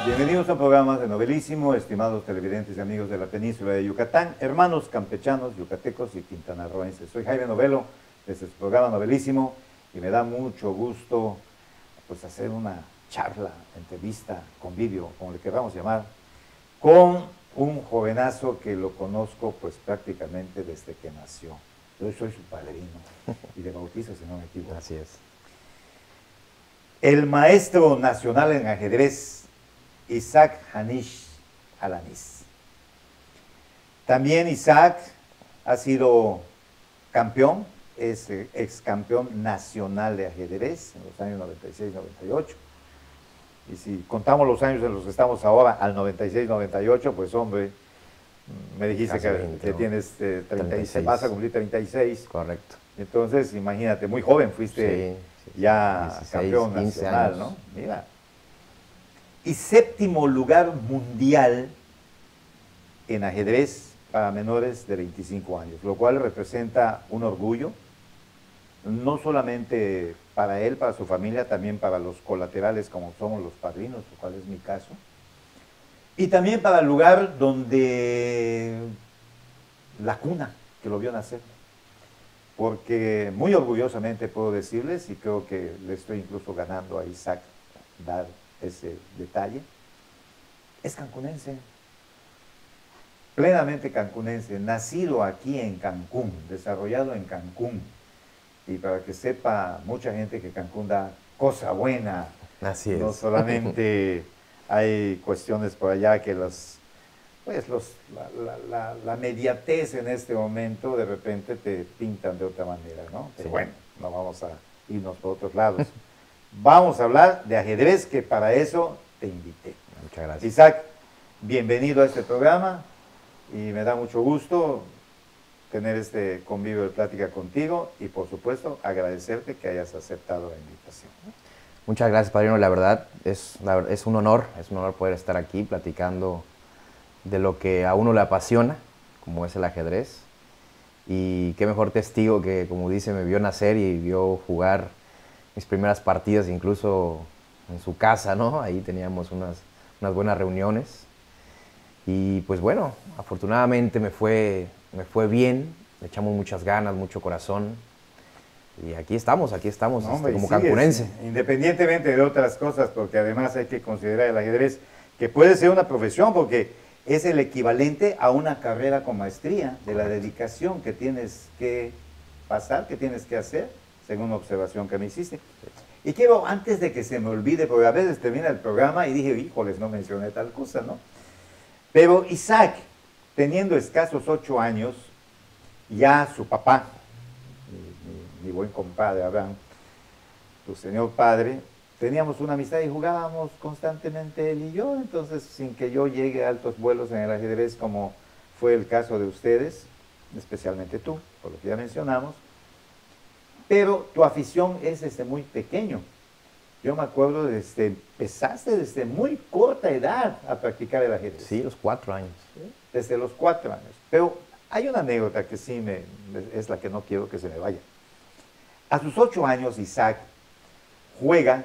Bienvenidos a un programa de Novelísimo, estimados televidentes y amigos de la península de Yucatán, hermanos campechanos, yucatecos y quintanarroenses. Soy Jaime Novelo, desde el programa Novelísimo, y me da mucho gusto pues hacer una charla, entrevista, convivio, como le queramos llamar, con un jovenazo que lo conozco pues prácticamente desde que nació. Yo soy su padrino y de bautizo, si no me equivoco. Así es. El maestro nacional en ajedrez, Isaac Hanish Alanis. También Isaac ha sido campeón, es ex campeón nacional de ajedrez en los años 96-98. Y si contamos los años en los que estamos ahora, al 96-98, pues hombre, me dijiste que tienes 36, vas a cumplir 36. Correcto. Entonces, imagínate, muy joven fuiste ya 16, campeón nacional, años. ¿No? Mira. Y séptimo lugar mundial en ajedrez para menores de 25 años, lo cual representa un orgullo, no solamente para él, para su familia, también para los colaterales como somos los padrinos, lo cual es mi caso, y también para el lugar donde la cuna que lo vio nacer, porque muy orgullosamente puedo decirles, y creo que le estoy incluso ganando a Isaac dar ese detalle, es cancunense, plenamente cancunense, nacido aquí en Cancún, desarrollado en Cancún, y para que sepa mucha gente que Cancún da cosa buena. Así es. No solamente hay cuestiones por allá que la mediatez en este momento de repente te pintan de otra manera, ¿no? Pero bueno, no vamos a irnos por otros lados. Vamos a hablar de ajedrez, que para eso te invité. Muchas gracias. Isaac, bienvenido a este programa y me da mucho gusto tener este convivio de plática contigo y por supuesto agradecerte que hayas aceptado la invitación. Muchas gracias, padrino. La verdad es un honor poder estar aquí platicando de lo que a uno le apasiona, como es el ajedrez. Y qué mejor testigo que, como dice, me vio nacer y vio jugar mis primeras partidas, incluso en su casa, ¿no? Ahí teníamos unas buenas reuniones. Y pues bueno, afortunadamente me fue bien, le echamos muchas ganas, mucho corazón. Y aquí estamos no, hombre, como cancunense. Independientemente de otras cosas, porque además hay que considerar el ajedrez, que puede ser una profesión, porque es el equivalente a una carrera con maestría, de la dedicación que tienes que pasar, que tienes que hacer, según la observación que me hiciste. Y quiero, antes de que se me olvide, porque a veces termina el programa y dije, híjoles, no mencioné tal cosa, ¿no? Pero Isaac, teniendo escasos 8 años, ya su papá, mi buen compadre Abraham, tu señor padre, teníamos una amistad y jugábamos constantemente él y yo, entonces sin que yo llegue a altos vuelos en el ajedrez como fue el caso de ustedes, especialmente tú, por lo que ya mencionamos, pero tu afición es desde muy pequeño. Yo me acuerdo, empezaste desde muy corta edad a practicar el ajedrez. Sí, los 4 años. ¿Sí? Desde los 4 años. Pero hay una anécdota que sí es la que no quiero que se me vaya. A sus 8 años, Isaac juega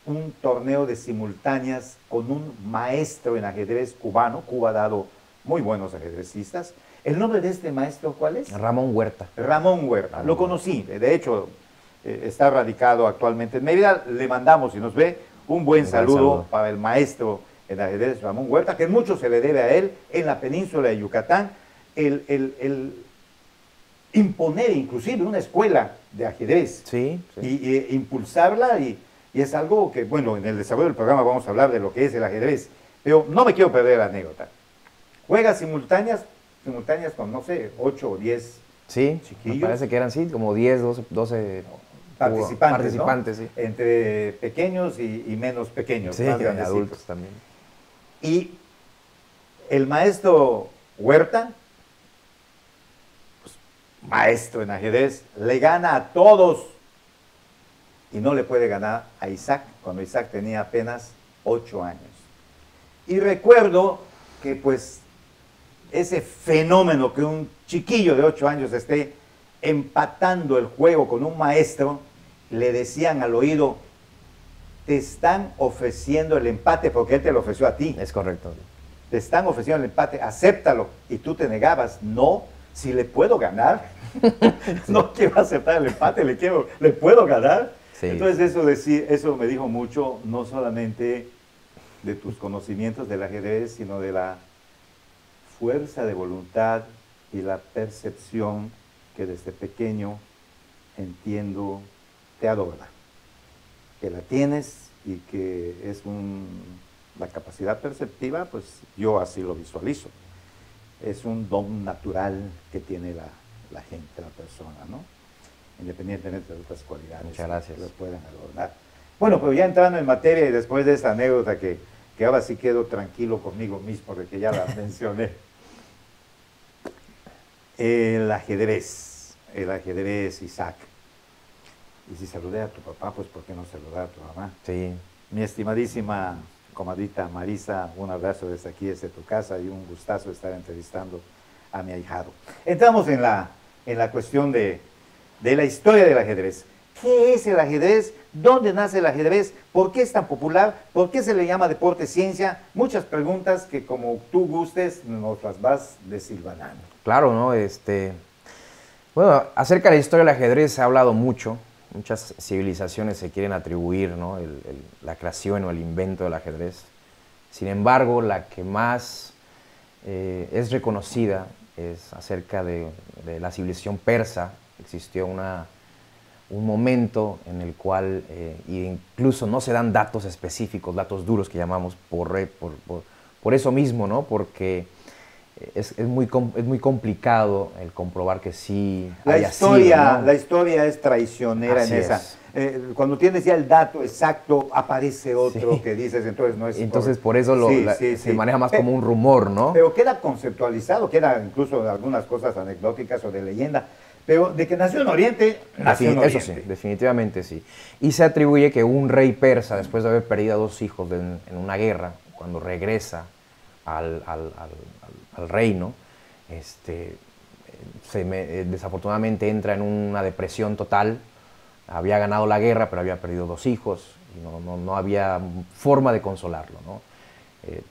un torneo de simultáneas con un maestro en ajedrez cubano. Cuba ha dado muy buenos ajedrecistas. ¿El nombre de este maestro cuál es? Ramón Huerta. Ramón Huerta. Lo conocí, de hecho, está radicado actualmente en Mérida. Le mandamos, si nos ve, un buen saludo para el maestro en ajedrez, Ramón Huerta, que mucho se le debe a él en la península de Yucatán, el imponer inclusive una escuela de ajedrez. Sí. Y impulsarla, y es algo que, bueno, en el desarrollo del programa vamos a hablar de lo que es el ajedrez, pero no me quiero perder la anécdota. Juega simultáneas con, no sé, 8 o 10 chiquillos. Me parece que eran, como 10, 12 participantes, ¿no? Sí. Entre pequeños y menos pequeños. Sí, más adultos también. Y el maestro Huerta, pues, maestro en ajedrez, le gana a todos y no le puede ganar a Isaac cuando Isaac tenía apenas 8 años. Y recuerdo que pues ese fenómeno que un chiquillo de 8 años esté empatando el juego con un maestro, le decían al oído, te están ofreciendo el empate porque él te lo ofreció a ti. Es correcto. Te están ofreciendo el empate, acéptalo. Y tú te negabas, no, si le puedo ganar. No quiero aceptar el empate, le puedo ganar. Sí. Entonces eso me dijo mucho, no solamente de tus conocimientos del ajedrez, sino de la fuerza de voluntad y la percepción que desde pequeño entiendo te adorna, que la tienes y que es la capacidad perceptiva, pues yo así lo visualizo. Es un don natural que tiene la gente, la persona, ¿no? Independientemente de otras cualidades. Muchas gracias. Que lo puedan adornar. Bueno, pues ya entrando en materia y después de esta anécdota que ahora sí quedo tranquilo conmigo mismo de que ya la mencioné. El ajedrez, Isaac. Y si saludé a tu papá, pues ¿por qué no saludar a tu mamá? Sí. Mi estimadísima comadrita Marisa, un abrazo desde aquí, desde tu casa, y un gustazo estar entrevistando a mi ahijado. Entramos en la cuestión de la historia del ajedrez. ¿Qué es el ajedrez? ¿Dónde nace el ajedrez? ¿Por qué es tan popular? ¿Por qué se le llama deporte ciencia? Muchas preguntas que como tú gustes nos las vas desilvanando. Claro, ¿no? Bueno, acerca de la historia del ajedrez se ha hablado mucho. Muchas civilizaciones se quieren atribuir, ¿no?, la creación o el invento del ajedrez. Sin embargo, la que más es reconocida es acerca de la civilización persa. Existió un momento en el cual incluso no se dan datos específicos, datos duros que llamamos por eso mismo, ¿no? Porque es muy complicado el comprobar que sí haya sido, ¿no? La historia es traicionera. Así en esa. Cuando tienes ya el dato exacto, aparece otro que dices, entonces no es... Entonces por eso se maneja más como un rumor, ¿no? Pero queda conceptualizado, queda incluso algunas cosas anecdóticas o de leyenda. Pero de que nació en Oriente, nació en Oriente. Eso sí, definitivamente sí. Y se atribuye que un rey persa, después de haber perdido a 2 hijos en una guerra, cuando regresa al reino, desafortunadamente entra en una depresión total. Había ganado la guerra, pero había perdido 2 hijos, y no había forma de consolarlo, ¿no?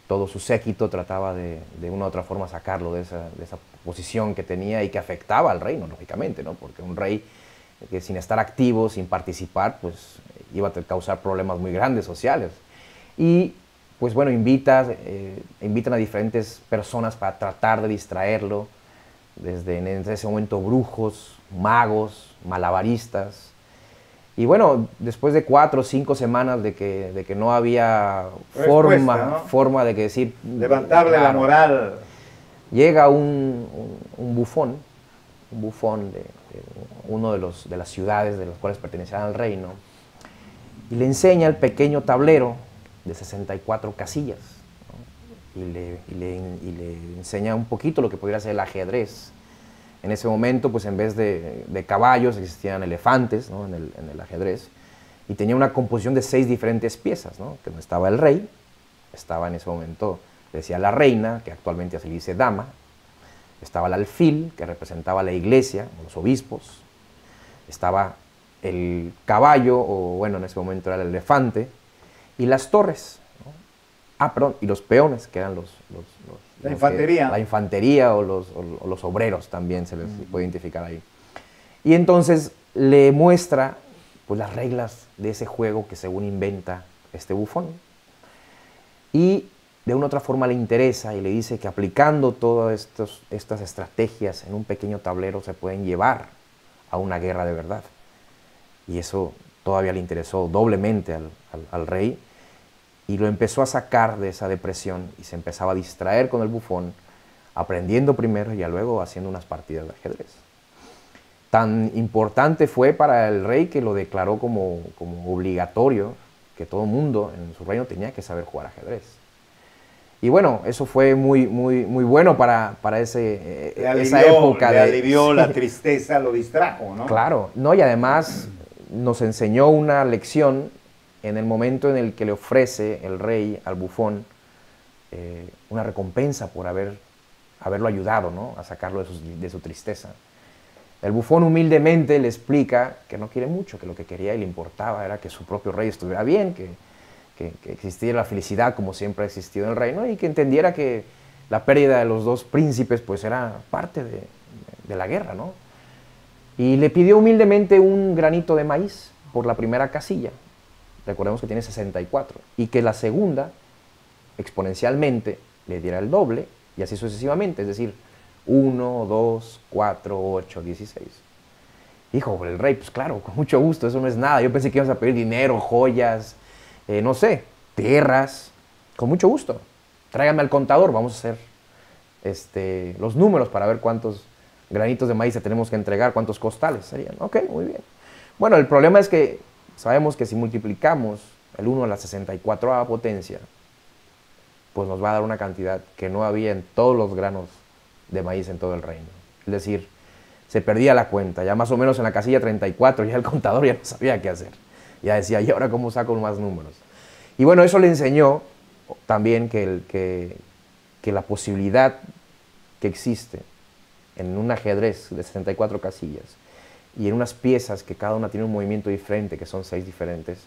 Todo su séquito trataba de una u otra forma sacarlo de esa posición que tenía y que afectaba al reino, lógicamente, ¿no? Porque un rey que sin estar activo, sin participar, pues iba a causar problemas muy grandes sociales. Y pues bueno, invitan a diferentes personas para tratar de distraerlo, en ese momento brujos, magos, malabaristas. Y bueno, después de 4 o 5 semanas de que no había forma de decir... levantarle la moral. Llega un bufón de uno de las ciudades de las cuales pertenecían al reino, y le enseña el pequeño tablero de 64 casillas, ¿no? y le enseña un poquito lo que podría ser el ajedrez. En ese momento, pues en vez de caballos existían elefantes, ¿no?, en el ajedrez, y tenía una composición de 6 diferentes piezas, ¿no? Que no estaba el rey, estaba en ese momento, decía la reina, que actualmente se le dice dama, estaba el alfil, que representaba la iglesia, los obispos, estaba el caballo, o bueno, en ese momento era el elefante, y las torres, ¿no? Y los peones, que eran la infantería. La infantería o los obreros también se les puede identificar ahí. Y entonces le muestra pues las reglas de ese juego que según inventa este bufón. Y de una u otra forma le interesa y le dice que aplicando todas estas estrategias en un pequeño tablero se pueden llevar a una guerra de verdad. Y eso todavía le interesó doblemente al rey, y lo empezó a sacar de esa depresión y se empezaba a distraer con el bufón, aprendiendo primero y ya luego haciendo unas partidas de ajedrez. Tan importante fue para el rey que lo declaró como obligatorio, que todo mundo en su reino tenía que saber jugar ajedrez. Y bueno, eso fue muy bueno para esa época. Le alivió la tristeza, lo distrajo, ¿no? Claro, ¿no? Y además nos enseñó una lección en el momento en el que le ofrece el rey al bufón una recompensa por haberlo ayudado, ¿no?, a sacarlo de su tristeza. El bufón humildemente le explica que no quiere mucho, que lo que quería y le importaba era que su propio rey estuviera bien, que existiera la felicidad como siempre ha existido en el reino y que entendiera que la pérdida de los dos príncipes pues era parte de la guerra, ¿no? Y le pidió humildemente un granito de maíz por la primera casilla. Recordemos que tiene 64. Y que la segunda, exponencialmente, le diera el doble y así sucesivamente. Es decir, 1, 2, 4, 8, 16. Dijo el rey, pues claro, con mucho gusto, eso no es nada. Yo pensé que ibas a pedir dinero, joyas, no sé, tierras. Con mucho gusto. Tráigame al contador, vamos a hacer los números para ver cuántos granitos de maíz tenemos que entregar, cuántos costales serían. Ok, muy bien. Bueno, el problema es que sabemos que si multiplicamos el 1 a la 64ª potencia, pues nos va a dar una cantidad que no había en todos los granos de maíz en todo el reino. Es decir, se perdía la cuenta, ya más o menos en la casilla 34, ya el contador ya no sabía qué hacer. Ya decía, ¿y ahora cómo saco más números? Y bueno, eso le enseñó también que la posibilidad que existe en un ajedrez de 64 casillas y en unas piezas que cada una tiene un movimiento diferente, que son 6 diferentes,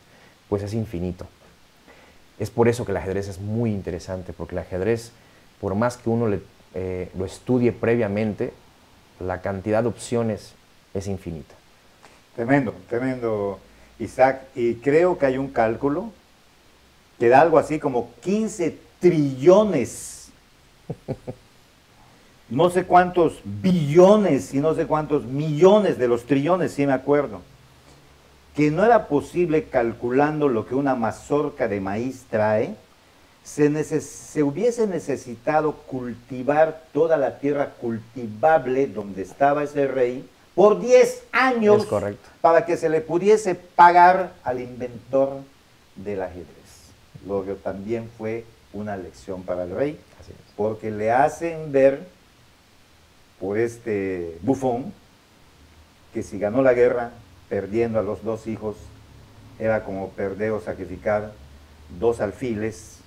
pues es infinito. Es por eso que el ajedrez es muy interesante, porque el ajedrez, por más que uno lo estudie previamente, la cantidad de opciones es infinita. Tremendo, tremendo, Isaac. Y creo que hay un cálculo que da algo así como 15 trillones. No sé cuántos billones y no sé cuántos millones de los trillones, sí me acuerdo. Que no era posible, calculando lo que una mazorca de maíz trae, se hubiese necesitado cultivar toda la tierra cultivable donde estaba ese rey por 10 años. Es correcto. Para que se le pudiese pagar al inventor del ajedrez. Lo que también fue una lección para el rey, porque le hacen ver por este bufón que si ganó la guerra perdiendo a los 2 hijos era como perder o sacrificar 2 alfiles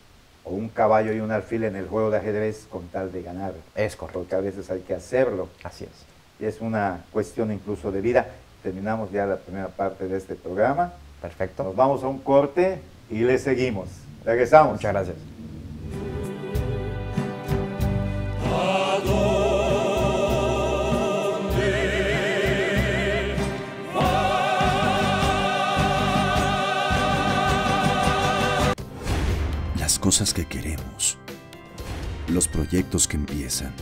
o un caballo y un alfil en el juego de ajedrez con tal de ganar. Es correcto. Porque a veces hay que hacerlo. Así es. Y es una cuestión incluso de vida. Terminamos ya la primera parte de este programa. Perfecto. Nos vamos a un corte y le seguimos. Regresamos. Muchas gracias. Las cosas que queremos, los proyectos que empiezan,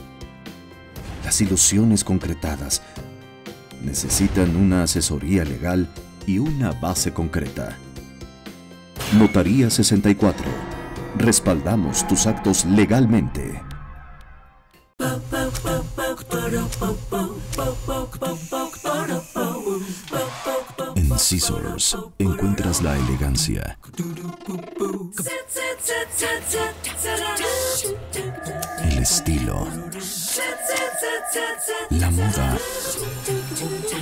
las ilusiones concretadas, necesitan una asesoría legal y una base concreta. Notaría 64. Respaldamos tus actos legalmente. En Scissors encuentras la elegancia, el estilo, la moda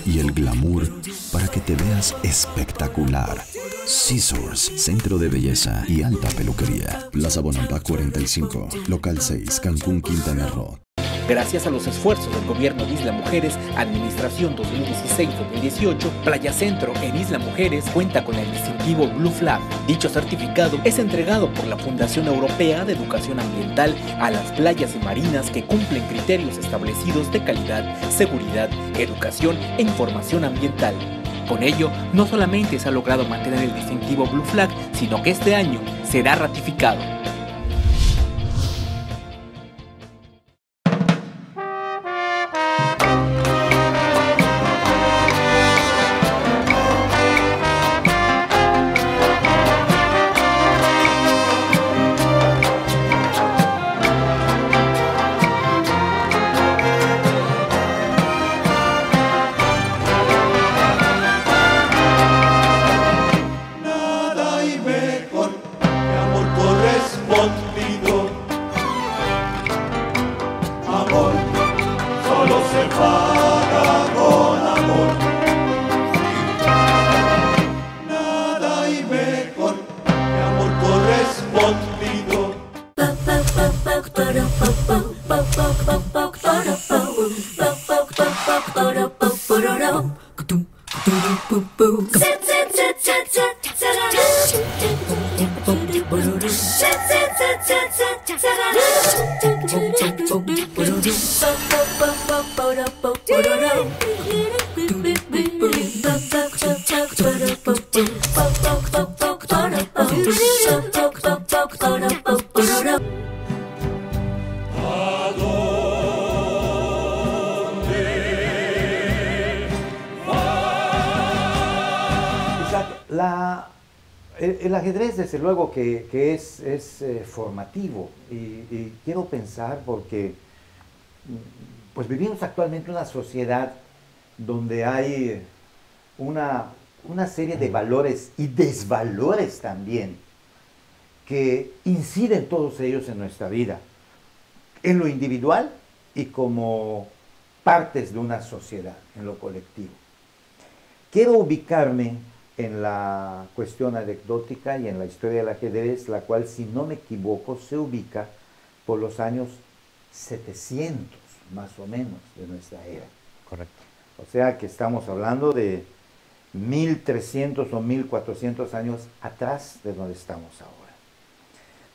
y el glamour para que te veas espectacular. Scissors, centro de belleza y alta peluquería. Plaza Bonampak 45, local 6, Cancún, Quintana Roo. Gracias a los esfuerzos del gobierno de Isla Mujeres, Administración 2016-2018, Playa Centro en Isla Mujeres cuenta con el distintivo Blue Flag. Dicho certificado es entregado por la Fundación Europea de Educación Ambiental a las playas y marinas que cumplen criterios establecidos de calidad, seguridad, educación e información ambiental. Con ello, no solamente se ha logrado mantener el distintivo Blue Flag, sino que este año será ratificado. Nada hay mejor que amor correspondido. El ajedrez, desde luego, que es formativo y quiero pensar porque pues vivimos actualmente una sociedad donde hay una serie de valores y desvalores también que inciden todos ellos en nuestra vida, en lo individual y como partes de una sociedad, en lo colectivo. Quiero ubicarme en la cuestión anecdótica y en la historia del ajedrez, la cual, si no me equivoco, se ubica por los años 700, más o menos, de nuestra era. Correcto. O sea que estamos hablando de 1300 o 1400 años atrás de donde estamos ahora.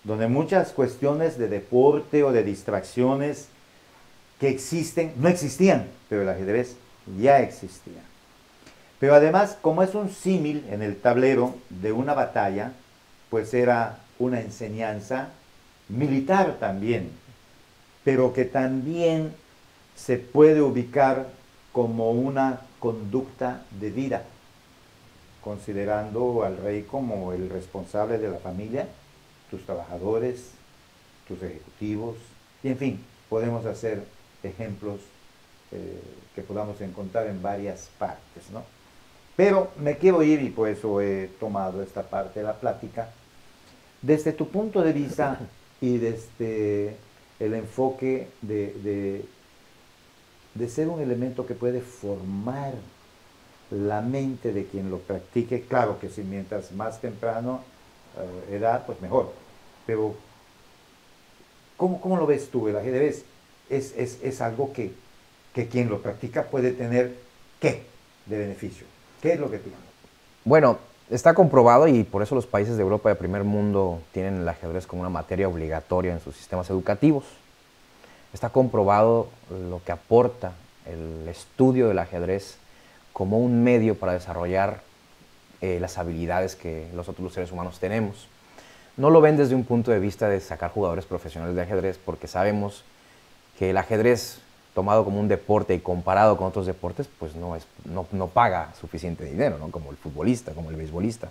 Donde muchas cuestiones de deporte o de distracciones que existen, no existían, pero el ajedrez ya existía. Pero además, como es un símil en el tablero de una batalla, pues era una enseñanza militar también, pero que también se puede ubicar como una conducta de vida, considerando al rey como el responsable de la familia, tus trabajadores, tus ejecutivos, y en fin, podemos hacer ejemplos que podamos encontrar en varias partes, ¿no? Pero me quiero ir, y por eso he tomado esta parte de la plática, desde tu punto de vista y desde el enfoque de ser un elemento que puede formar la mente de quien lo practique. Claro que si mientras más temprano edad, pues mejor. Pero, ¿cómo lo ves tú? El ajedrez es algo que quien lo practica puede tener, ¿qué? De beneficio. ¿Qué es lo que tiene? Bueno, está comprobado, y por eso los países de Europa de primer mundo tienen el ajedrez como una materia obligatoria en sus sistemas educativos. Está comprobado lo que aporta el estudio del ajedrez como un medio para desarrollar las habilidades que nosotros los seres humanos tenemos. No lo ven desde un punto de vista de sacar jugadores profesionales de ajedrez, porque sabemos que el ajedrez, tomado como un deporte y comparado con otros deportes, pues no paga suficiente dinero, ¿no? Como el futbolista, como el beisbolista.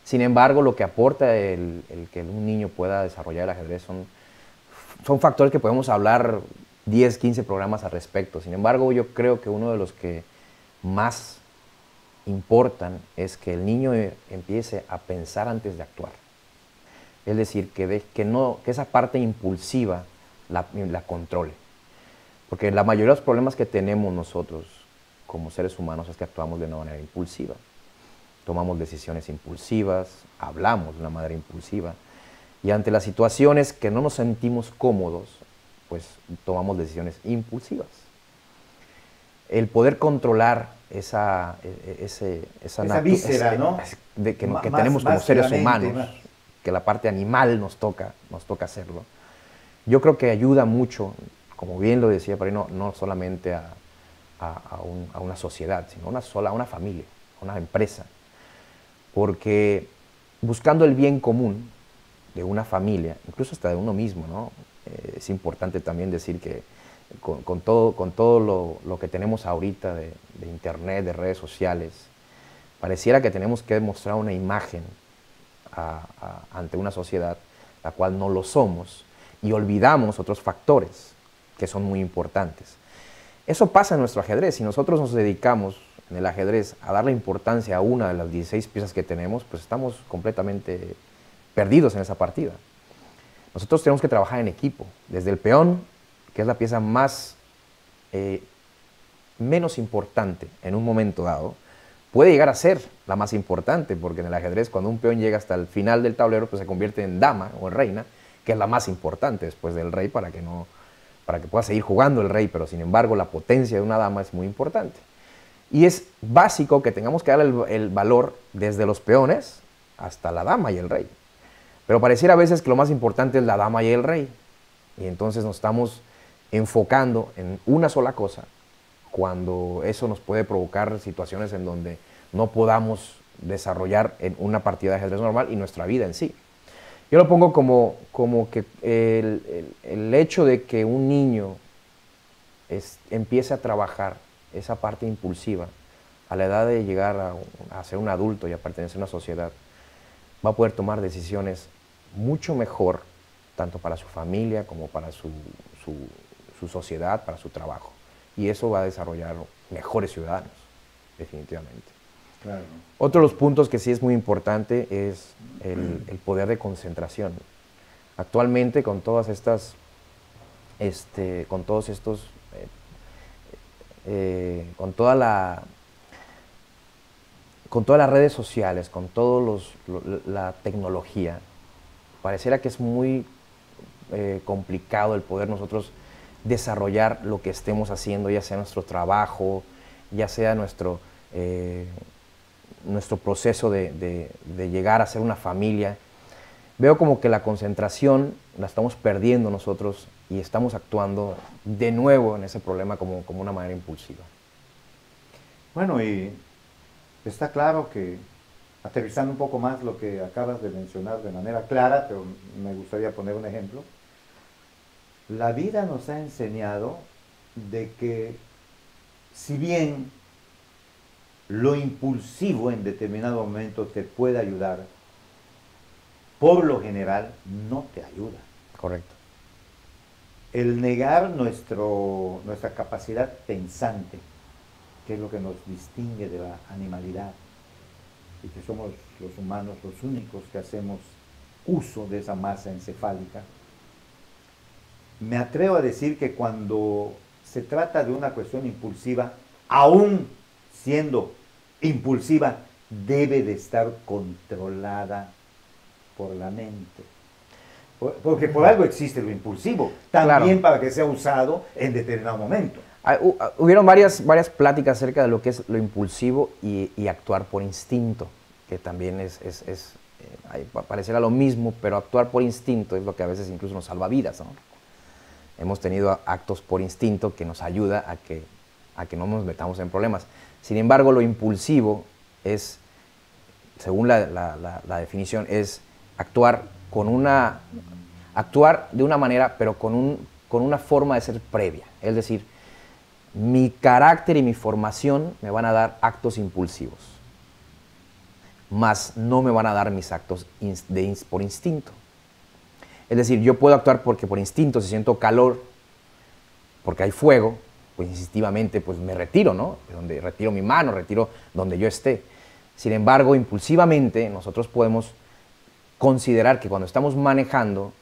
Sin embargo, lo que aporta el que un niño pueda desarrollar el ajedrez son factores que podemos hablar 10, 15 programas al respecto. Sin embargo, yo creo que uno de los que más importan es que el niño empiece a pensar antes de actuar. Es decir, que esa parte impulsiva la controle. Porque la mayoría de los problemas que tenemos nosotros como seres humanos es que actuamos de una manera impulsiva. Tomamos decisiones impulsivas, hablamos de una manera impulsiva, y ante las situaciones que no nos sentimos cómodos, pues tomamos decisiones impulsivas. El poder controlar esa víscera, ¿no? que tenemos como seres humanos, que la parte animal nos toca hacerlo, yo creo que ayuda mucho, como bien lo decía Parino, no solamente a una sociedad, sino a una familia, a una empresa. Porque buscando el bien común de una familia, incluso hasta de uno mismo, ¿no? Es importante también decir que con todo lo que tenemos ahorita de internet, de redes sociales, pareciera que tenemos que demostrar una imagen ante una sociedad, la cual no lo somos, y olvidamos otros factores que son muy importantes. Eso pasa en nuestro ajedrez. Si nosotros nos dedicamos en el ajedrez a darle importancia a una de las 16 piezas que tenemos, pues estamos completamente perdidos en esa partida. Nosotros tenemos que trabajar en equipo, desde el peón, que es la pieza menos importante en un momento dado, puede llegar a ser la más importante, porque en el ajedrez, cuando un peón llega hasta el final del tablero, pues se convierte en dama o en reina, que es la más importante después del rey, para que pueda seguir jugando el rey, pero sin embargo la potencia de una dama es muy importante. Y es básico que tengamos que darle el valor desde los peones hasta la dama y el rey. Pero pareciera a veces que lo más importante es la dama y el rey. Y entonces nos estamos enfocando en una sola cosa, cuando eso nos puede provocar situaciones en donde no podamos desarrollar en una partida de ajedrez normal y nuestra vida en sí. Yo lo pongo como que el hecho de que un niño empiece a trabajar esa parte impulsiva a la edad de llegar a ser un adulto y a pertenecer a una sociedad, va a poder tomar decisiones mucho mejor, tanto para su familia como para su sociedad, para su trabajo. Y eso va a desarrollar mejores ciudadanos, definitivamente. Claro. Otro de los puntos que sí es muy importante es el poder de concentración. Actualmente con todas estas, con todas las redes sociales, con la tecnología, pareciera que es muy complicado el poder nosotros desarrollar lo que estemos haciendo, ya sea nuestro trabajo, ya sea nuestro proceso de llegar a ser una familia. Veo como que la concentración la estamos perdiendo nosotros y estamos actuando de nuevo en ese problema como una manera impulsiva. Bueno, y está claro que, aterrizando un poco más lo que acabas de mencionar de manera clara, pero me gustaría poner un ejemplo, la vida nos ha enseñado de que, si bien lo impulsivo en determinado momento te puede ayudar, por lo general no te ayuda. Correcto. El negar nuestra capacidad pensante, que es lo que nos distingue de la animalidad, y que somos los humanos los únicos que hacemos uso de esa masa encefálica, me atrevo a decir que cuando se trata de una cuestión impulsiva, aún siendo impulsiva, debe de estar controlada por la mente. Porque por algo existe lo impulsivo, también para que sea usado en determinado momento. Hubieron varias pláticas acerca de lo que es lo impulsivo y actuar por instinto, que también pareciera lo mismo, pero actuar por instinto es lo que a veces incluso nos salva vidas, ¿no? Hemos tenido actos por instinto que nos ayuda a que no nos metamos en problemas. Sin embargo, lo impulsivo es, según la definición, es actuar de una manera, pero con una forma de ser previa. Es decir, mi carácter y mi formación me van a dar actos impulsivos, mas no me van a dar mis actos por instinto. Es decir, yo puedo actuar porque por instinto, si siento calor, porque hay fuego, pues instintivamente pues me retiro, ¿no? Donde retiro mi mano, retiro donde yo esté. Sin embargo, impulsivamente nosotros podemos considerar que cuando estamos manejando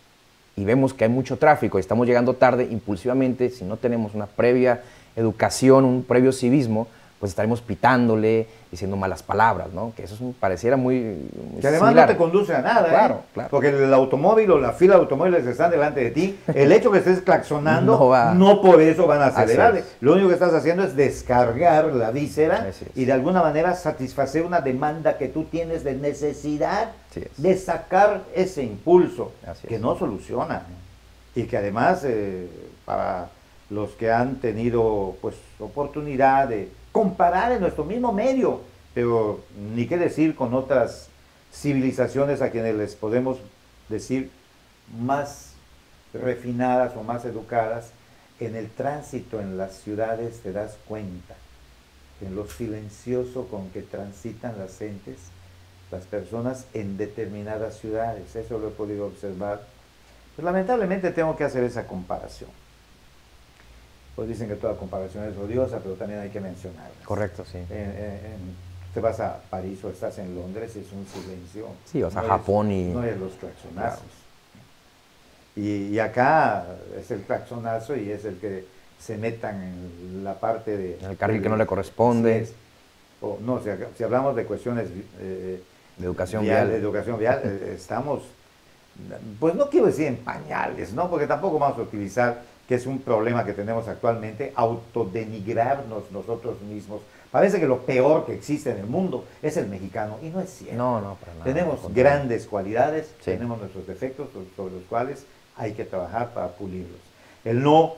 y vemos que hay mucho tráfico y estamos llegando tarde, impulsivamente, si no tenemos una previa educación, un previo civismo, pues estaremos pitándole, diciendo malas palabras, ¿no? Que eso pareciera muy que además similar. No te conduce a nada, claro, ¿eh? Claro. Porque el automóvil o la fila de automóviles que están delante de ti, el hecho que estés claxonando, no por eso van a acelerar. Lo único que estás haciendo es descargar la víscera y de alguna manera satisfacer una demanda que tú tienes de necesidad de sacar ese impulso, que no soluciona. Y que además, para los que han tenido pues oportunidad de comparar en nuestro mismo medio, pero ni qué decir con otras civilizaciones a quienes les podemos decir más refinadas o más educadas, en el tránsito en las ciudades te das cuenta, en lo silencioso con que transitan las gentes, las personas en determinadas ciudades. Eso lo he podido observar. Pues lamentablemente tengo que hacer esa comparación. Pues dicen que toda comparación es odiosa, pero también hay que mencionarla. Correcto, sí. Te vas a París o estás en Londres y es un silencio. Sí, vas a Japón y... No es los claxonazos. Claro. Y acá es el claxonazo y es el que se metan en la parte de... En el carril que no le corresponde. Si hablamos de cuestiones de educación vial. De educación vial, estamos, pues no quiero decir en pañales, ¿no? Porque tampoco vamos a utilizar, que es un problema que tenemos actualmente, autodenigrarnos nosotros mismos Parece que lo peor que existe en el mundo es el mexicano, y no es cierto. No, no, para nada. Tenemos grandes cualidades, Sí. tenemos nuestros defectos sobre los cuales hay que trabajar para pulirlos. El no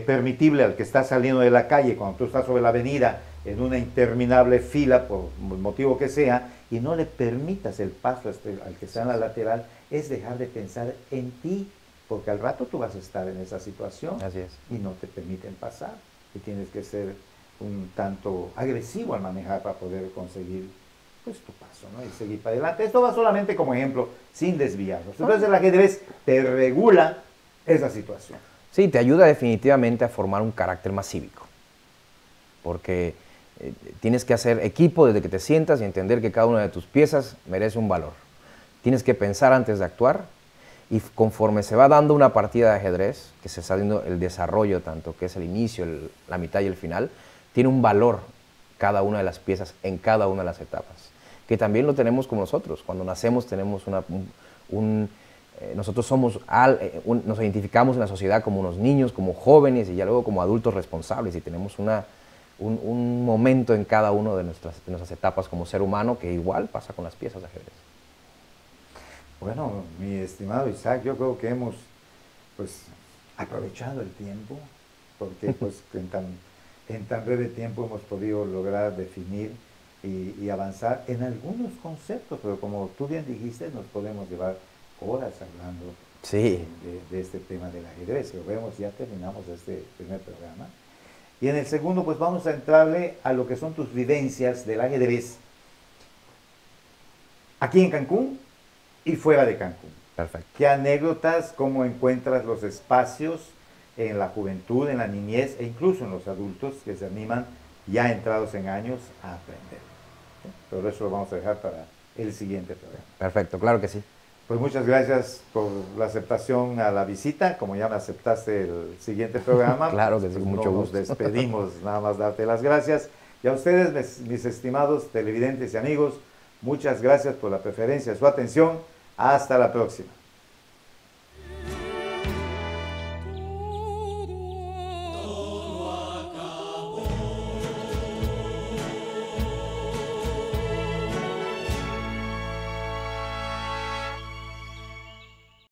permitible al que está saliendo de la calle cuando tú estás sobre la avenida en una interminable fila, por el motivo que sea, y no le permitas el paso al que está en la lateral, es dejar de pensar en ti, porque al rato tú vas a estar en esa situación. Así es. Y no te permiten pasar, y tienes que ser un tanto agresivo al manejar para poder conseguir pues tu paso, ¿no? Y seguir para adelante. Esto va solamente como ejemplo, sin desviarnos. Entonces el ajedrez te regula esa situación. Sí, te ayuda definitivamente a formar un carácter más cívico, porque tienes que hacer equipo desde que te sientas y entender que cada una de tus piezas merece un valor. Tienes que pensar antes de actuar, y conforme se va dando una partida de ajedrez, que se está dando el desarrollo tanto que es el inicio, la mitad y el final, tiene un valor cada una de las piezas en cada una de las etapas, que también lo tenemos como nosotros. Cuando nacemos tenemos nosotros nos identificamos en la sociedad como unos niños, como jóvenes, y ya luego como adultos responsables, y tenemos un momento en cada una de nuestras etapas como ser humano, que igual pasa con las piezas de ajedrez. Bueno, mi estimado Isaac, yo creo que hemos pues aprovechado el tiempo, porque pues en tan breve tiempo hemos podido lograr definir y avanzar en algunos conceptos, pero como tú bien dijiste, nos podemos llevar horas hablando Sí. de este tema del ajedrez. Lo vemos, ya terminamos este primer programa. Y en el segundo, pues vamos a entrarle a lo que son tus vivencias del ajedrez aquí en Cancún y fuera de Cancún. Perfecto. ¿Qué anécdotas, cómo encuentras los espacios en la juventud, en la niñez e incluso en los adultos que se animan ya entrados en años a aprender? ¿Sí? Pero eso lo vamos a dejar para el siguiente programa. Perfecto, claro que sí. Pues muchas gracias por la aceptación a la visita. Como ya me aceptaste el siguiente programa, Claro que sí, pues con mucho gusto. Nos despedimos, nada más darte las gracias. Y a ustedes, mis estimados televidentes y amigos, muchas gracias por la preferencia, su atención. Hasta la próxima.